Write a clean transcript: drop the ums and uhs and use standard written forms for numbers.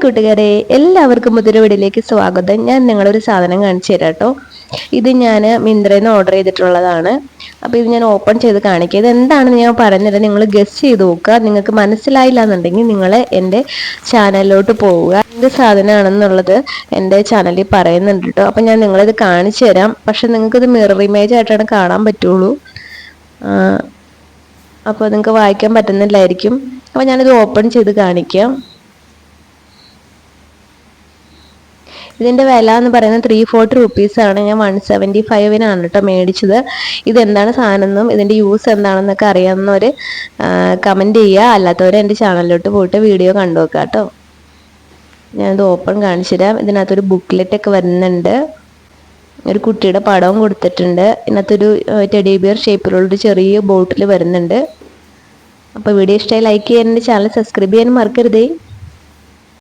കൂട്ടുകാരെ, എല്ലാവർക്കും പുതിയൊരു വീഡിയോയിലേക്ക് സ്വാഗതം. ഞാൻ നിങ്ങളൊരു സാധനം കാണിച്ചു തരാം കേട്ടോ. ഇത് ഞാൻ മിന്ത്രയിൽ നിന്ന് ഓർഡർ ചെയ്തിട്ടുള്ളതാണ്. അപ്പോൾ ഇത് ഞാൻ ഓപ്പൺ ചെയ്ത് കാണിക്കുക. ഇത് എന്താണെന്ന് ഞാൻ പറഞ്ഞുതരാം, നിങ്ങൾ ഗസ് ചെയ്ത് നോക്കുക. നിങ്ങൾക്ക് മനസ്സിലായില്ല എന്നുണ്ടെങ്കിൽ നിങ്ങൾ എൻ്റെ ചാനലിലോട്ട് പോവുക. എന്ത് സാധനമാണെന്നുള്ളത് എൻ്റെ ചാനലിൽ പറയുന്നുണ്ട് കേട്ടോ. അപ്പോൾ ഞാൻ നിങ്ങളിത് കാണിച്ചു തരാം. പക്ഷെ നിങ്ങൾക്കിത് മിറർ ഇമേജ് ആയിട്ടാണ് കാണാൻ പറ്റുള്ളൂ. അപ്പോൾ നിങ്ങൾക്ക് വായിക്കാൻ പറ്റുന്നില്ലായിരിക്കും. അപ്പോൾ ഞാനിത് ഓപ്പൺ ചെയ്ത് കാണിക്കാം. ഇതിൻ്റെ വില എന്ന് പറയുന്നത് 340 റുപ്പീസാണ്. ഞാൻ 175 കേട്ടോ മേടിച്ചത്. ഇതെന്താണ് സാധനം എന്നും ഇതിൻ്റെ യൂസ് എന്താണെന്നൊക്കെ അറിയാവുന്നവർ കമൻറ്റ് ചെയ്യുക. അല്ലാത്തവർ എൻ്റെ ചാനലിലോട്ട് പോയിട്ട് വീഡിയോ കണ്ടു നോക്കുക കേട്ടോ. ഞാനിത് ഓപ്പൺ കാണിച്ചു തരാം. ഇതിനകത്തൊരു ബുക്ക്ലെറ്റൊക്കെ വരുന്നുണ്ട്. ഒരു കുട്ടിയുടെ പടവും കൊടുത്തിട്ടുണ്ട്. ഇതിനകത്തൊരു ടെഡി ബിയർ ഷേപ്പിലുള്ളൊരു ചെറിയ ബോട്ടിൽ വരുന്നുണ്ട്. അപ്പോൾ വീഡിയോ ഇഷ്ടമായി ലൈക്ക് ചെയ്യാൻ, എൻ്റെ ചാനൽ സബ്സ്ക്രൈബ് ചെയ്യാൻ മറക്കരുതേ.